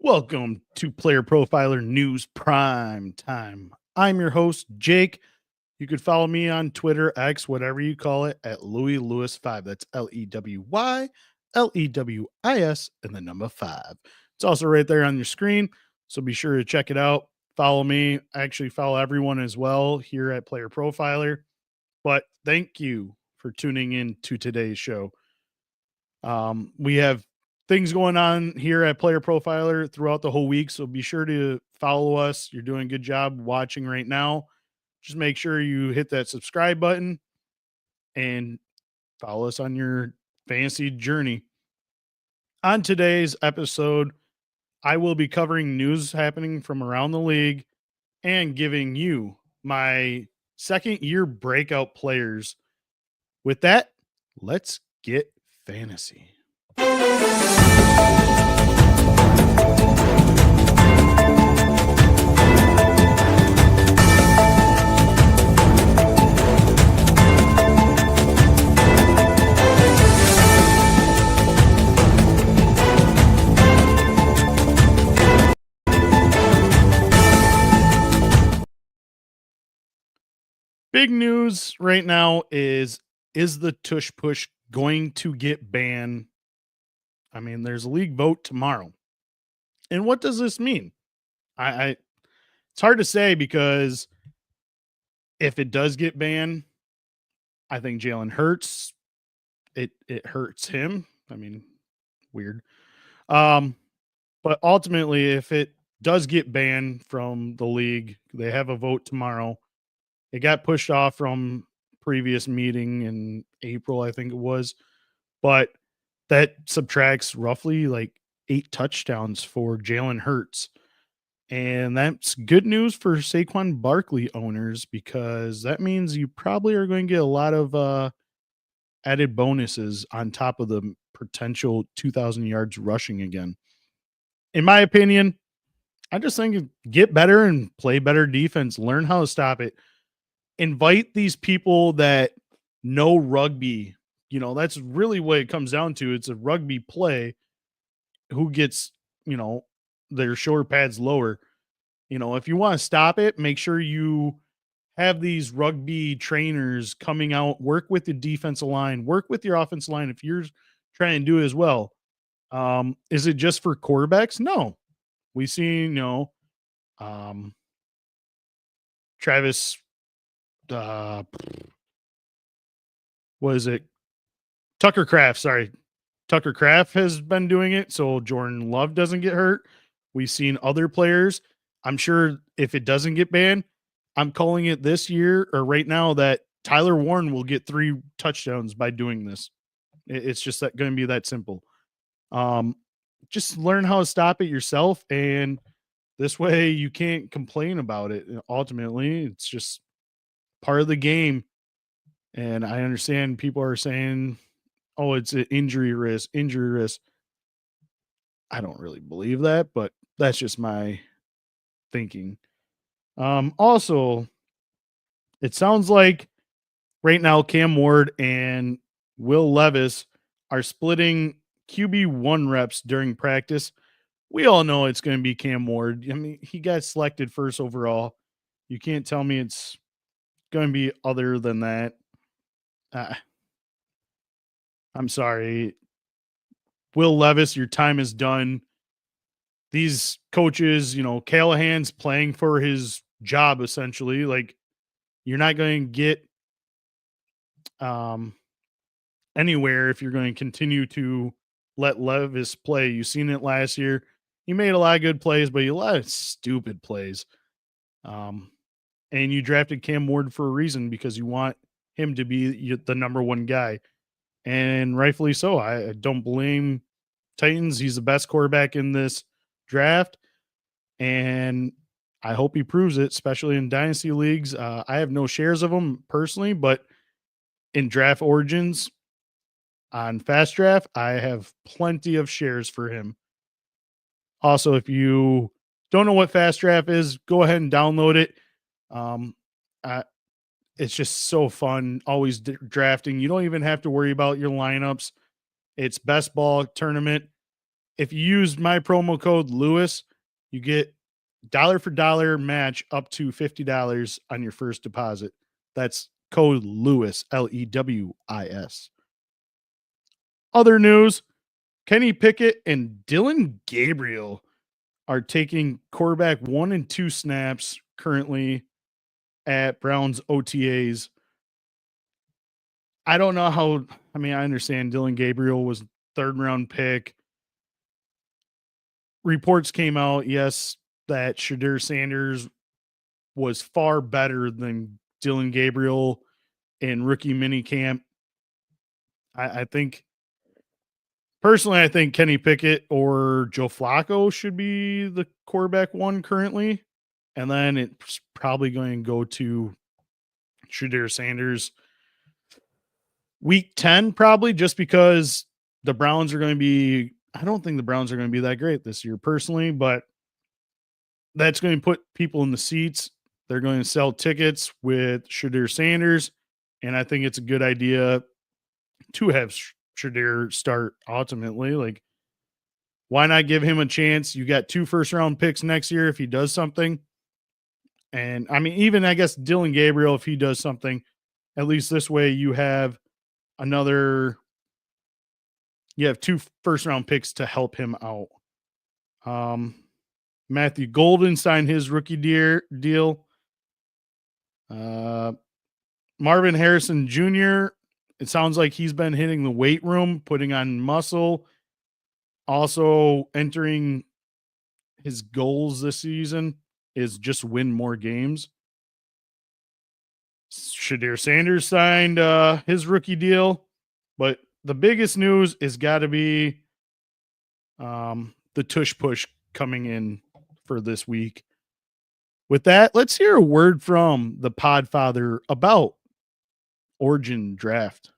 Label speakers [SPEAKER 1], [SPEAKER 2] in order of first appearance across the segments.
[SPEAKER 1] Welcome to Player Profiler News PrimeTime. I'm your host, Jake. You could follow me on Twitter, X, whatever you call it, at Louis Lewis 5. That's LEWYLEWIS and the number 5. It's also right there on your screen, so be sure to check it out. Follow me. I actually follow everyone as well here at Player Profiler. But thank you for tuning in to today's show. We have things going on here at Player Profiler throughout the whole week, so be sure to follow us. You're doing a good job watching right now. Just make sure you hit that subscribe button and follow us on your fantasy journey. On today's episode, I will be covering news happening from around the league and giving you my second year breakout players. With that, let's get fantasy. Big news right now is the Tush Push going to get banned? I mean, there's a league vote tomorrow. And what does this mean? I it's hard to say because if it does get banned, I think Jalen hurts. It hurts him. I mean, weird. But ultimately, if it does get banned from the league, they have a vote tomorrow. It got pushed off from previous meeting in April, I think it was. But that subtracts roughly like 8 touchdowns for Jalen Hurts. And that's good news for Saquon Barkley owners because that means you probably are going to get a lot of added bonuses on top of the potential 2,000 yards rushing again. In my opinion, I just think get better and play better defense. Learn how to stop it. Invite these people that know rugby. You know, that's really what it comes down to. It's a rugby play. Who gets, their shoulder pads lower. If you want to stop it, make sure you have these rugby trainers coming out, work with the defensive line, work with your offensive line if you're trying to do it as well. Is it just for quarterbacks? No. We see, Travis, what is it? Tucker Kraft, sorry. Tucker Kraft has been doing it, so Jordan Love doesn't get hurt. We've seen other players. I'm sure if it doesn't get banned, I'm calling it this year or right now that Tyler Warren will get 3 touchdowns by doing this. It's just going to be that simple. Just learn how to stop it yourself, and this way you can't complain about it. Ultimately, it's just part of the game. And I understand people are saying, oh, it's an injury risk. I don't really believe that, but that's just my thinking. Also, it sounds like right now Cam Ward and Will Levis are splitting QB1 reps during practice. We all know it's going to be Cam Ward. I mean, he got selected first overall. You can't tell me it's going to be other than that. I'm sorry. Will Levis, your time is done. These coaches, Callahan's playing for his job essentially. Like, you're not going to get anywhere if you're going to continue to let Levis play. You've seen it last year. He made a lot of good plays, but a lot of stupid plays. And you drafted Cam Ward for a reason because you want him to be the number 1 guy. And rightfully so. I don't blame Titans. He's the best quarterback in this draft. And I hope he proves it, especially in dynasty leagues. I have no shares of him personally, but in draft origins on Fast Draft, I have plenty of shares for him. Also, if you don't know what Fast Draft is, go ahead and download it. It's just so fun, always drafting. You don't even have to worry about your lineups. It's best ball tournament. If you use my promo code Lewis, you get dollar for dollar match up to $50 on your first deposit. That's code Lewis, Lewis. Other news, Kenny Pickett and Dylan Gabriel are taking quarterback 1 and 2 snaps currently at Browns OTAs. I don't know how, I understand Dylan Gabriel was third round pick. Reports came out, yes, that Shadir Sanders was far better than Dylan Gabriel in rookie minicamp. I think, personally, I think Kenny Pickett or Joe Flacco should be the quarterback 1 currently. And then it's probably going to go to Shadir Sanders week 10, probably, just because the Browns are going to be, I don't think the Browns are going to be that great this year personally, but that's going to put people in the seats. They're going to sell tickets with Shadir Sanders. And I think it's a good idea to have Shadir start ultimately. Like, why not give him a chance? You got 2 first round picks next year if he does something. And even I guess Dylan Gabriel, if he does something, at least this way you have you have 2 first round picks to help him out. Matthew Golden signed his rookie deal. Marvin Harrison Jr., it sounds like he's been hitting the weight room, putting on muscle. Also entering his goals this season is just win more games. Shadir Sanders signed his rookie deal, but the biggest news is got to be the Tush Push coming in for this week. With that, let's hear a word from the Podfather about Origin Draft,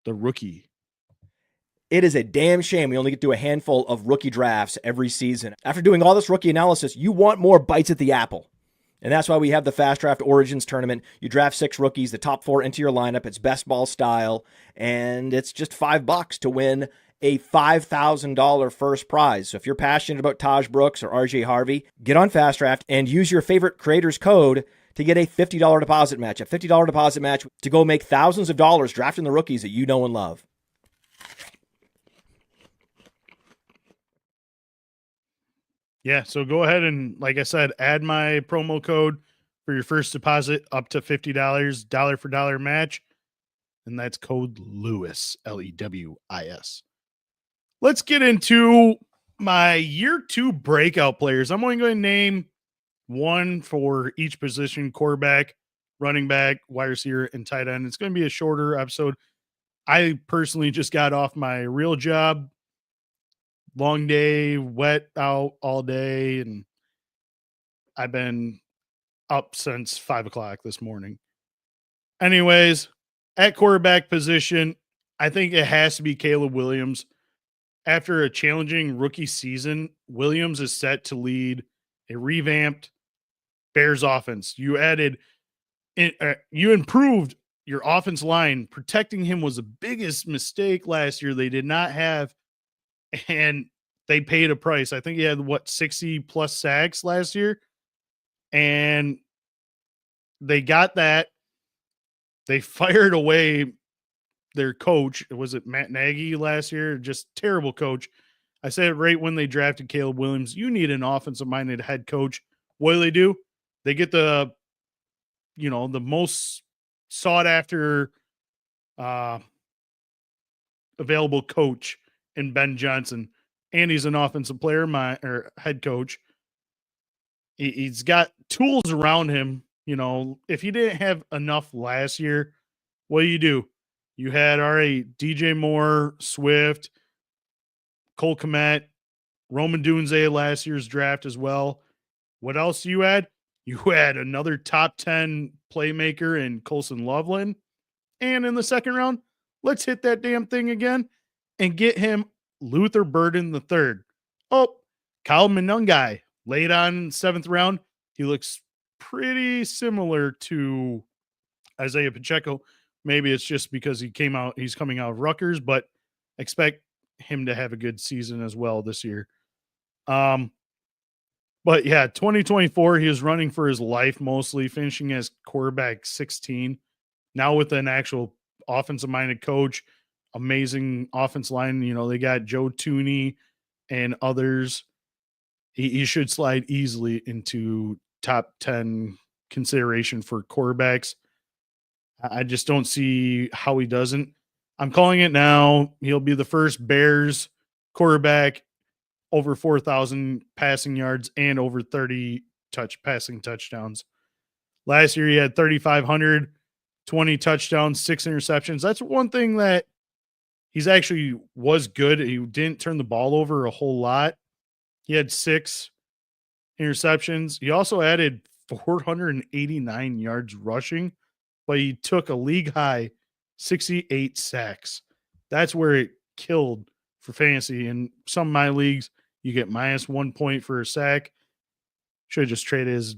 [SPEAKER 1] the rookie.
[SPEAKER 2] It is a damn shame we only get to do a handful of rookie drafts every season. After doing all this rookie analysis, you want more bites at the apple. And that's why we have the Fast Draft Origins tournament. You draft 6 rookies, the top 4 into your lineup. It's best ball style, and it's just $5 to win a $5,000 first prize. So if you're passionate about Taj Brooks or RJ Harvey, get on Fast Draft and use your favorite creator's code to get a $50 deposit match. A $50 deposit match to go make thousands of dollars drafting the rookies that you know and love.
[SPEAKER 1] Yeah, so go ahead and, like I said, add my promo code for your first deposit up to $50, dollar for dollar match. And that's code Lewis, Lewis. Let's get into my year 2 breakout players. I'm only going to name 1 for each position: quarterback, running back, wide receiver, and tight end. It's going to be a shorter episode. I personally just got off my real job. Long day, wet out all day, and I've been up since 5 o'clock this morning. Anyways, at quarterback position, I think it has to be Caleb Williams. After a challenging rookie season, Williams is set to lead a revamped Bears offense. You improved your offense line. Protecting him was the biggest mistake last year. They did not have, and they paid a price. I think he had 60 plus sacks last year, and they got that. They fired away their coach. Was it Matt Nagy last year? Just terrible coach. I said it right when they drafted Caleb Williams. You need an offensive-minded head coach. What do? They get the most sought-after available coach in Ben Johnson, and he's an offensive player, or head coach. He's got tools around him. If he didn't have enough last year, what do? You had DJ Moore, Swift, Cole Kmet, Roman Dunze last year's draft as well. What else you had? You had another top 10 playmaker in Colson Loveland. And in the second round, let's hit that damn thing again and get him Luther Burden III. Oh, Kyle Monangai, late on 7th round. He looks pretty similar to Isaiah Pacheco. Maybe it's just because he's coming out of Rutgers, but expect him to have a good season as well this year. But yeah, 2024, he was running for his life mostly, finishing as quarterback 16. Now with an actual offensive minded coach, amazing offense line. You know, they got Joe Tooney and others. He should slide easily into top 10 consideration for quarterbacks. I just don't see how he doesn't. I'm calling it now. He'll be the first Bears quarterback over 4,000 passing yards and over 30 passing touchdowns. Last year, he had 3,500, 20 touchdowns, 6 interceptions. That's one thing that he's actually was good. He didn't turn the ball over a whole lot. He had 6 interceptions. He also added 489 yards rushing, but he took a league high 68 sacks. That's where it killed for fantasy. In some of my leagues, you get -1 point for a sack. Should have just traded his,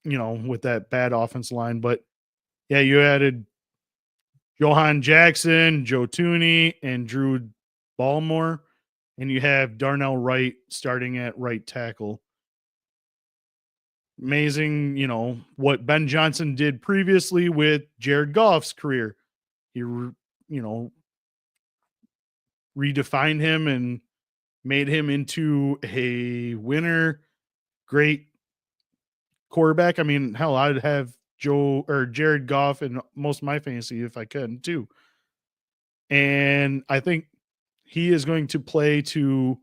[SPEAKER 1] with that bad offense line. But yeah, you added Johan Jackson, Joe Tooney, and Drew Ballmore, and you have Darnell Wright starting at right tackle. Amazing, what Ben Johnson did previously with Jared Goff's career. He, redefined him and made him into a winner, great quarterback. I mean, hell, I'd have Jared Goff in most of my fantasy if I could too. And I think he is going to play to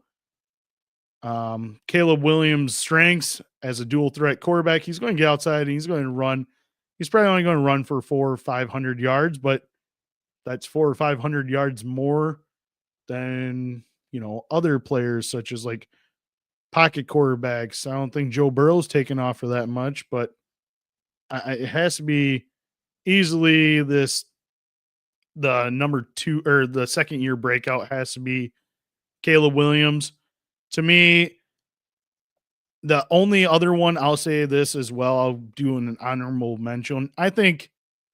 [SPEAKER 1] Caleb Williams' strengths as a dual threat quarterback. He's going to get outside and he's going to run. He's probably only going to run for 400 or 500 yards, but that's 400 or 500 yards more than, other players such as like pocket quarterbacks. I don't think Joe Burrow's taken off for that much, but it has to be easily the number 2 or the second year breakout has to be Caleb Williams. To me, the only other one, I'll say this as well, I'll do an honorable mention. I think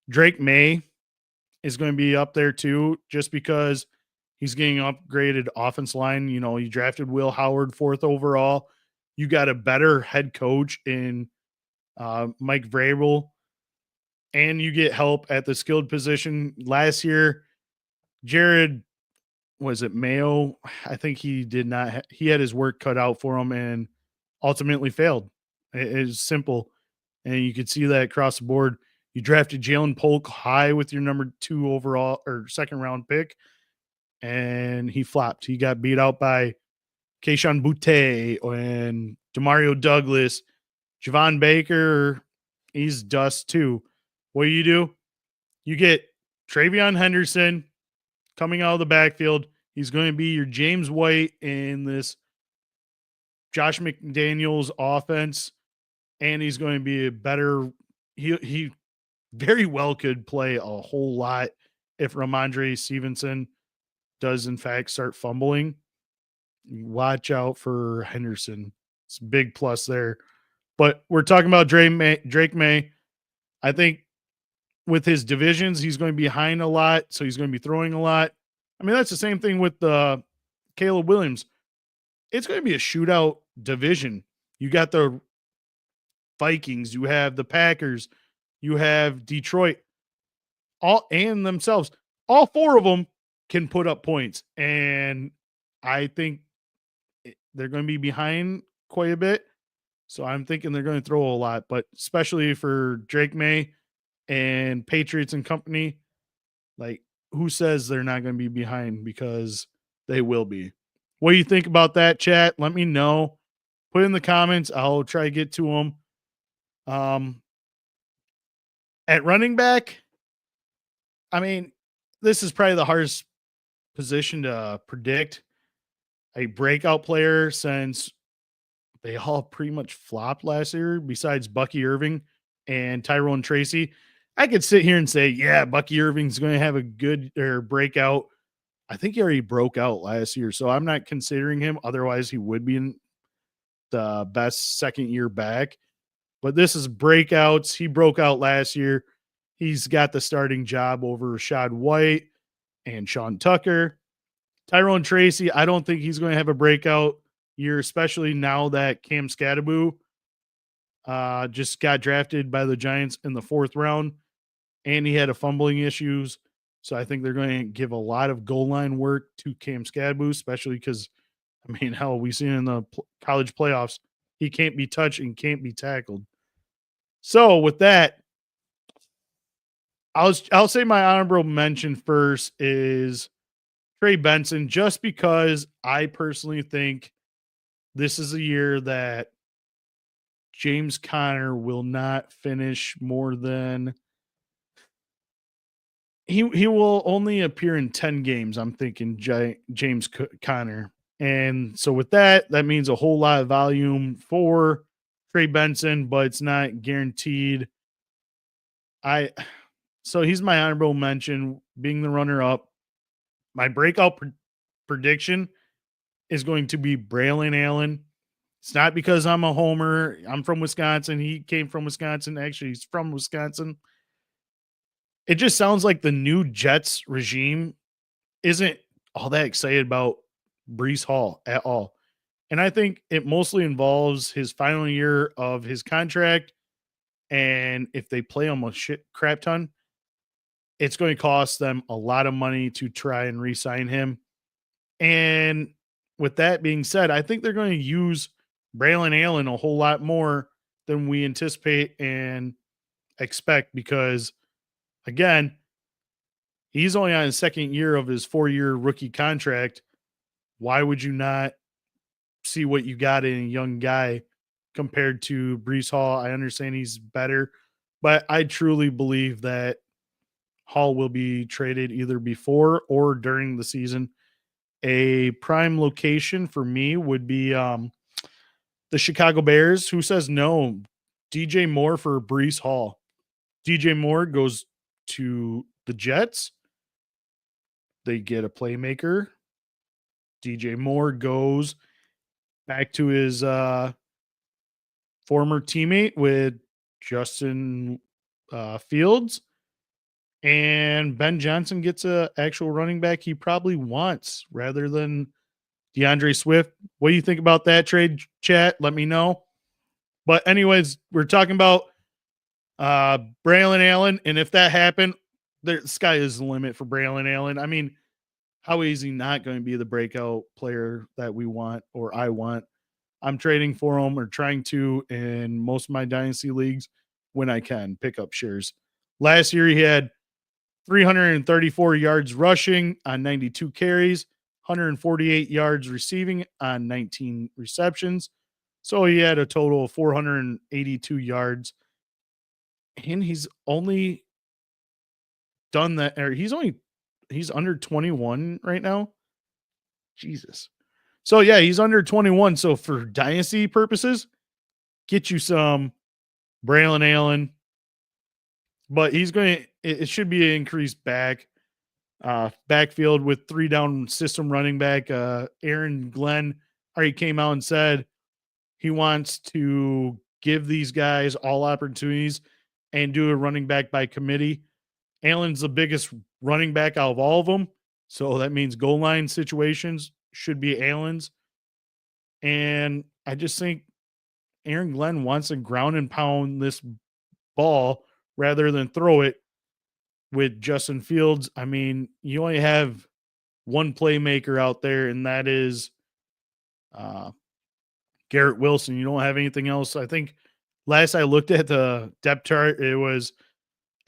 [SPEAKER 1] Drake May is going to be up there too, just because he's getting upgraded offense line. You drafted Will Howard 4th overall. You got a better head coach in Mike Vrabel, and you get help at the skilled position. Last year, Jared, was it Mayo? I think he did not. He had his work cut out for him and ultimately failed. It is simple. And you could see that across the board. You drafted Jalen Polk high with your number 2 overall or second round pick, and he flopped. He got beat out by Keyshawn Butte and Demario Douglas. Javon Baker, he's dust too. What do? You get Travion Henderson coming out of the backfield. He's going to be your James White in this Josh McDaniels offense, and he's going to be a better. He very well could play a whole lot if Ramondre Stevenson does in fact start fumbling. Watch out for Henderson. It's a big plus there. But we're talking about Drake May. I think with his divisions, he's going to be behind a lot, so he's going to be throwing a lot. I mean, that's the same thing with Caleb Williams. It's going to be a shootout division. You got the Vikings, you have the Packers, you have Detroit, all and themselves. All 4 of them can put up points, and I think they're going to be behind quite a bit. So I'm thinking they're going to throw a lot, but especially for Drake May and Patriots and company, like, who says they're not going to be behind? Because they will be. What do you think about that, chat? Let me know. Put in the comments. I'll try to get to them. At running back, I mean, this is probably the hardest position to predict. A breakout player, since they all pretty much flopped last year, besides Bucky Irving and Tyrone Tracy. I could sit here and say, yeah, Bucky Irving's going to have a good breakout. I think he already broke out last year, so I'm not considering him. Otherwise, he would be in the best second year back. But this is breakouts. He broke out last year. He's got the starting job over Rashad White and Sean Tucker. Tyrone Tracy, I don't think he's going to have a breakout year, especially now that Cam Scattaboo just got drafted by the Giants in the 4th round, and he had a fumbling issues. So I think they're going to give a lot of goal line work to Cam Scattaboo, especially because, I mean, hell, we've seen in the college playoffs, he can't be touched and can't be tackled. So with that, I'll say my honorable mention first is Trey Benson, just because I personally think this is a year that James Conner will not finish more than he will only appear in 10 games. I'm thinking James Conner. And so with that means a whole lot of volume for Trey Benson, but it's not guaranteed. So he's my honorable mention, being the runner up. My breakout prediction is going to be Braylon Allen. It's not because I'm a homer. I'm from Wisconsin. He came from Wisconsin. Actually, he's from Wisconsin. It just sounds like the new Jets regime isn't all that excited about Breece Hall at all. And I think it mostly involves his final year of his contract. And if they play him a crap ton, it's going to cost them a lot of money to try and re-sign him. And with that being said, I think they're going to use Braylon Allen a whole lot more than we anticipate and expect, because, again, he's only on his 2nd year of his 4-year rookie contract. Why would you not see what you got in a young guy compared to Breece Hall? I understand he's better, but I truly believe that Hall will be traded either before or during the season. A prime location for me would be the Chicago Bears. Who says no? DJ Moore for Breece Hall. DJ Moore goes to the Jets. They get a playmaker. DJ Moore goes back to his former teammate with Justin Fields. And Ben Johnson gets an actual running back he probably wants rather than DeAndre Swift. What do you think about that trade, chat? Let me know. But anyways, we're talking about Braylon Allen. And if that happened, the sky is the limit for Braylon Allen. I mean, how is he not going to be the breakout player that we want or I want? I'm trading for him or trying to in most of my dynasty leagues when I can pick up shares. Last year, he had 334 yards rushing on 92 carries, 148 yards receiving on 19 receptions. So he had a total of 482 yards. And he's only done that, or he's under 21 right now. Jesus. So yeah, he's under 21. So for dynasty purposes, get you some Braylon Allen. But it should be an increased backfield with 3-down system running back. Aaron Glenn already came out and said he wants to give these guys all opportunities and do a running back by committee. Allen's the biggest running back out of all of them. So that means goal line situations should be Allen's. And I just think Aaron Glenn wants to ground and pound this ball rather than throw it with Justin Fields. I mean, you only have one playmaker out there, and that is Garrett Wilson. You don't have anything else. I think last I looked at the depth chart, it was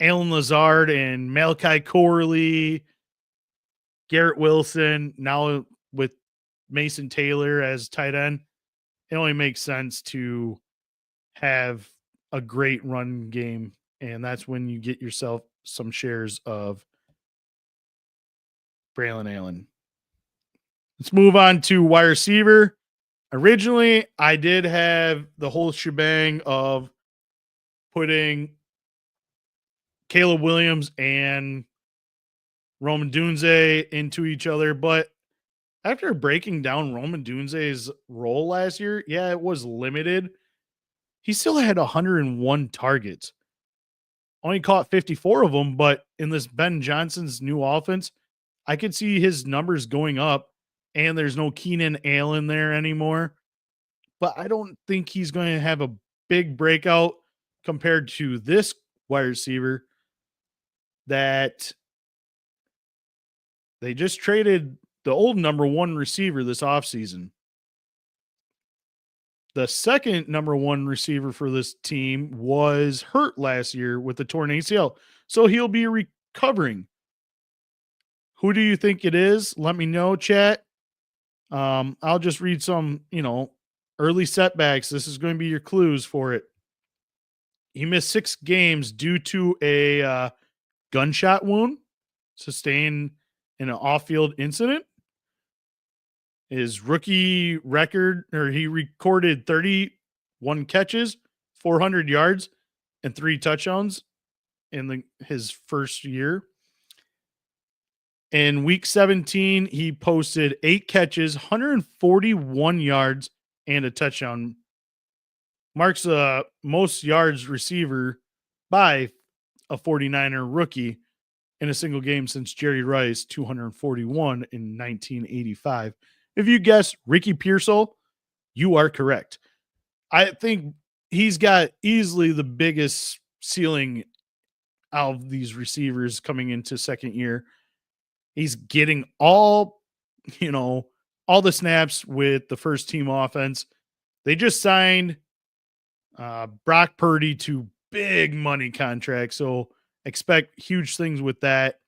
[SPEAKER 1] Alan Lazard and Malachi Corley, Garrett Wilson. Now with Mason Taylor as tight end, it only makes sense to have a great run game. And that's when you get yourself some shares of Braylon Allen. Let's move on to wide receiver. Originally, I did have the whole shebang of putting Caleb Williams and Roman Dunze into each other. But after breaking down Roman Dunze's role last year, yeah, it was limited. He still had 101 targets. Only caught 54 of them, but in this Ben Johnson's new offense, I could see his numbers going up. and there's no Keenan Allen there anymore. But I don't think he's going to have a big breakout compared to this wide receiver that they just traded the old number one receiver this offseason. The second number one receiver for this team was hurt last year with the torn ACL. So he'll be recovering. Who do you think it is? Let me know, chat. I'll just read some, early setbacks. This is going to be your clues for it. He missed 6 games due to a gunshot wound sustained in an off-field incident. His rookie record, or he recorded 31 catches, 400 yards, and 3 touchdowns in his first year. In week 17, he posted 8 catches, 141 yards, and a touchdown. Marks the most yards receiver by a 49er rookie in a single game since Jerry Rice, 241 in 1985. If you guess Ricky Pearsall, you are correct. I think he's got easily the biggest ceiling out of these receivers coming into second year. He's getting all the snaps with the first team offense. They just signed Brock Purdy to big money contract, so expect huge things with that.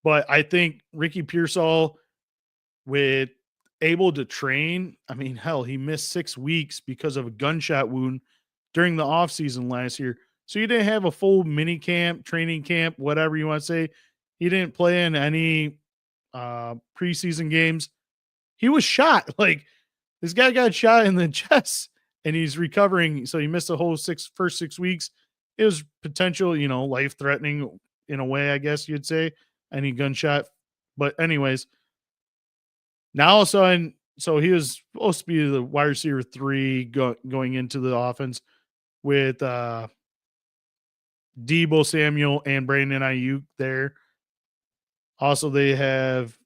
[SPEAKER 1] But I think Ricky Pearsall, with able to train, he missed 6 weeks because of a gunshot wound during the offseason last year. So you didn't have a full mini camp, training camp, whatever you want to say. He didn't play in any preseason games. He was shot. Like, this guy got shot in the chest and he's recovering. So he missed the whole first 6 weeks. It was potential, life-threatening in a way, I guess you'd say, any gunshot. But anyways, now all of a sudden, so he was supposed to be the wide receiver 3 going into the offense with Deebo Samuel and Brandon Ayuk there. Also, they have,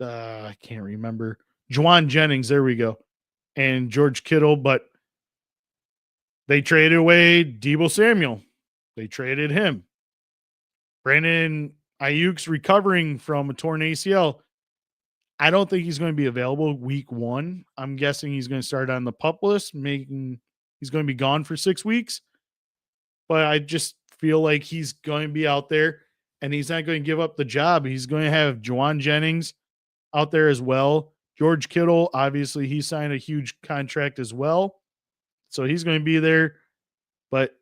[SPEAKER 1] I can't remember, Juwan Jennings, there we go, and George Kittle, but they traded away Deebo Samuel. They traded him. Brandon Ayuk's recovering from a torn ACL. I don't think he's going to be available week 1. I'm guessing he's going to start on the PUP list, he's going to be gone for 6 weeks. But I just feel like he's going to be out there. And he's not going to give up the job. He's going to have Juwan Jennings out there as well. George Kittle, obviously, he signed a huge contract as well. So he's going to be there. But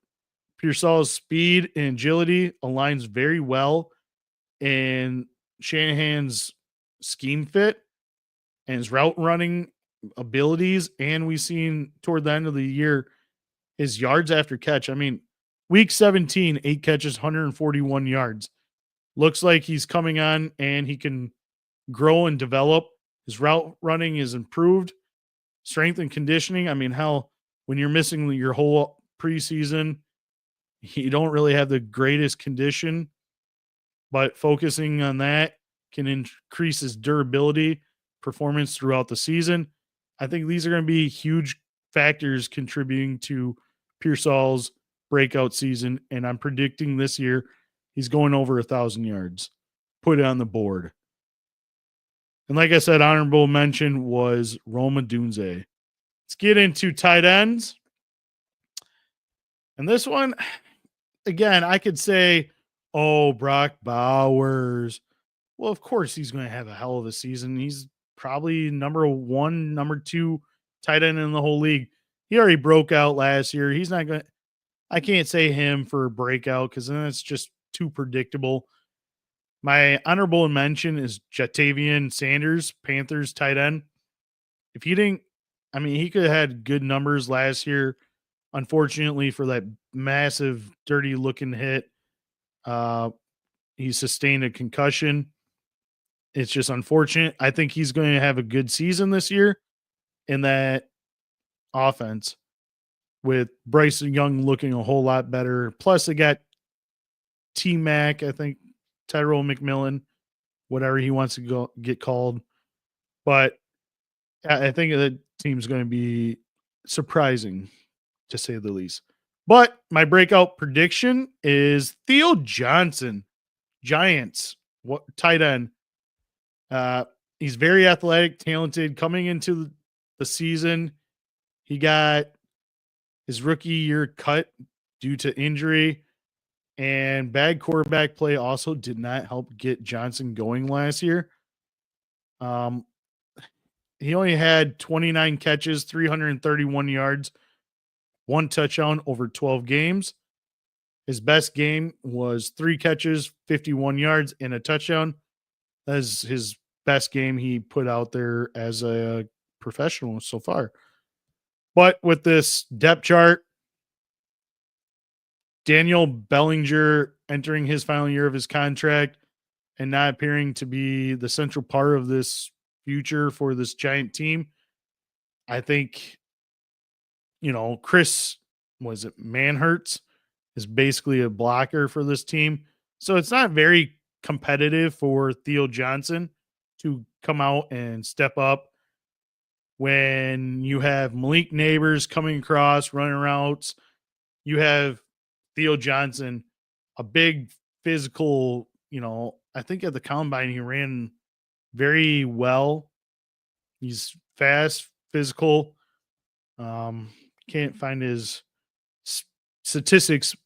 [SPEAKER 1] Pearsall's speed and agility aligns very well in Shanahan's scheme fit and his route running abilities. And we've seen toward the end of the year his yards after catch. Week 17, 8 catches, 141 yards. Looks like he's coming on and he can grow and develop. His route running is improved. Strength and conditioning. When you're missing your whole preseason, you don't really have the greatest condition, but focusing on that can increase his durability, performance throughout the season. I think these are going to be huge factors contributing to Pearsall's breakout season, and I'm predicting this year he's going over 1,000 yards. Put it on the board. And like I said, honorable mention was Rome Odunze. Let's get into tight ends. And this one, again, I could say, Brock Bowers. Well, of course he's going to have a hell of a season. He's probably number 1, number 2 tight end in the whole league. He already broke out last year. He's not going to, I can't say him for a breakout because then it's just too predictable. My honorable mention is Jatavian Sanders, Panthers tight end. If he didn't, he could have had good numbers last year. Unfortunately, for that massive, dirty looking hit, he sustained a concussion. It's just unfortunate. I think he's going to have a good season this year in that offense with Bryce Young looking a whole lot better. Plus, they got T-Mac, I think, Tyrell McMillan, whatever he wants to get called. But I think the team's going to be surprising, to say the least. But my breakout prediction is Theo Johnson, Giants, tight end. He's very athletic, talented. Coming into the season, he got his rookie year cut due to injury, and bad quarterback play also did not help get Johnson going last year. He only had 29 catches, 331 yards, 1 touchdown over 12 games. His best game was 3 catches, 51 yards, and a touchdown. That is his best game he put out there as a professional so far. But with this depth chart, Daniel Bellinger entering his final year of his contract and not appearing to be the central part of this future for this Giant team, I think, Chris, was it Manhertz, is basically a blocker for this team. So it's not very competitive for Theo Johnson to come out and step up when you have Malik Neighbors coming across, running routes. You have Theo Johnson, a big physical, I think at the combine he ran very well. He's fast, physical. Can't find his statistics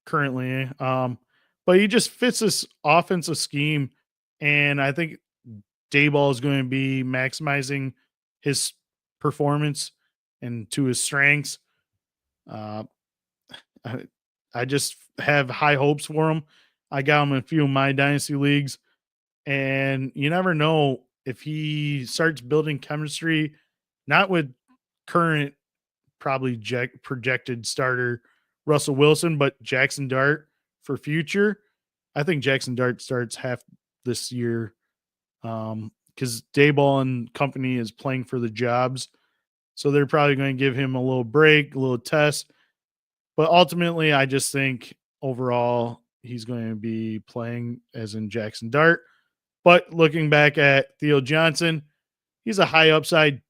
[SPEAKER 1] currently. But he just fits this offensive scheme. And I think Dayball is going to be maximizing his performance and to his strengths. I just have high hopes for him. I got him in a few of my dynasty leagues, and you never know if he starts building chemistry, not with current probably projected starter Russell Wilson, but Jackson Dart for future. I think Jackson Dart starts half this year because Dayball and company is playing for the jobs. So they're probably going to give him a little break, a little test. But ultimately, I just think overall he's going to be playing as in Jackson Dart. But looking back at Theo Johnson, he's a high upside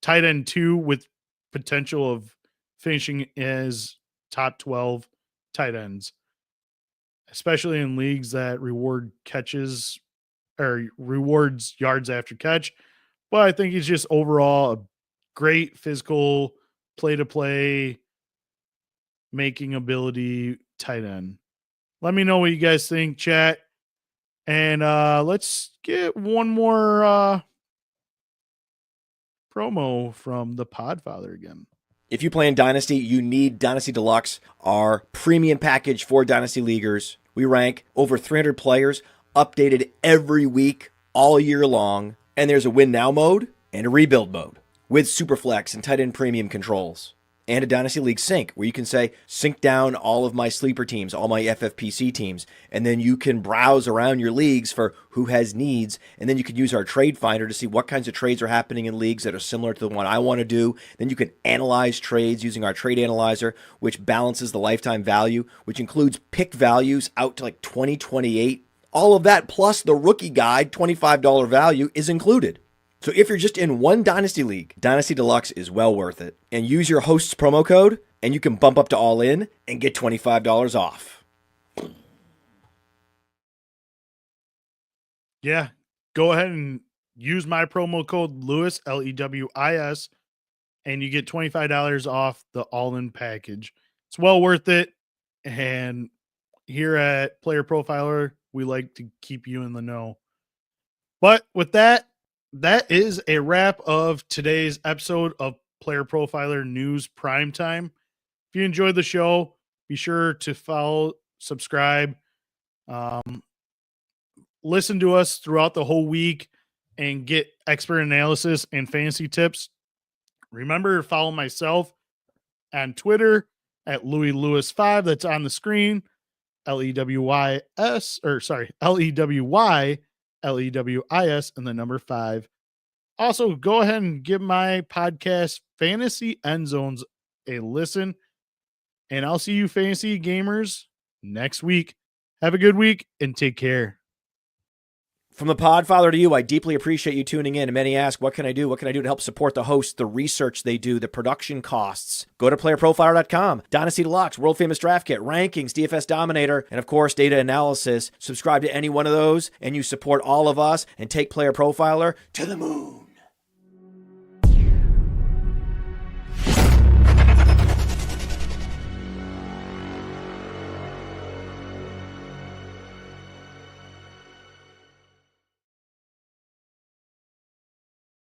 [SPEAKER 1] tight end 2 with potential of finishing as top 12 tight ends, especially in leagues that reward catches or rewards yards after catch. But I think he's just overall a great physical play-to-play making ability tight end. Let me know what you guys think, chat. And let's get one more promo from the Podfather again.
[SPEAKER 2] If you play in Dynasty, you need Dynasty Deluxe, our premium package for Dynasty Leaguers. We rank over 300 players, updated every week, all year long. And there's a win now mode and a rebuild mode with superflex and tight end premium controls. And a Dynasty League sync where you can say, sync down all of my sleeper teams, all my FFPC teams, and then you can browse around your leagues for who has needs, and then you can use our trade finder to see what kinds of trades are happening in leagues that are similar to the one I want to do. Then you can analyze trades using our trade analyzer, which balances the lifetime value, which includes pick values out to like 2028. All of that plus the rookie guide, $25 value is included. So if you're just in one Dynasty League, Dynasty Deluxe is well worth it. And use your host's promo code, and you can bump up to all in and get $25 off.
[SPEAKER 1] Yeah, go ahead and use my promo code Lewis, Lewis, and you get $25 off the all-in package. It's well worth it. And here at Player Profiler, we like to keep you in the know. But with that, that is a wrap of today's episode of Player Profiler News PrimeTime. If you enjoyed the show, be sure to follow, subscribe, listen to us throughout the whole week, and get expert analysis and fantasy tips. Remember to follow myself on Twitter at LouisLewis5. That's on the screen. Lewys, Lewis, and the number 5. Also, go ahead and give my podcast, Fantasy Endzones, a listen. And I'll see you fantasy gamers next week. Have a good week and take care.
[SPEAKER 2] From the Podfather to you, I deeply appreciate you tuning in. And many ask, what can I do? What can I do to help support the hosts, the research they do, the production costs? Go to PlayerProfiler.com, Dynasty Deluxe, World Famous Draft Kit, Rankings, DFS Dominator, and of course, data analysis. Subscribe to any one of those, and you support all of us and take Player Profiler to the moon.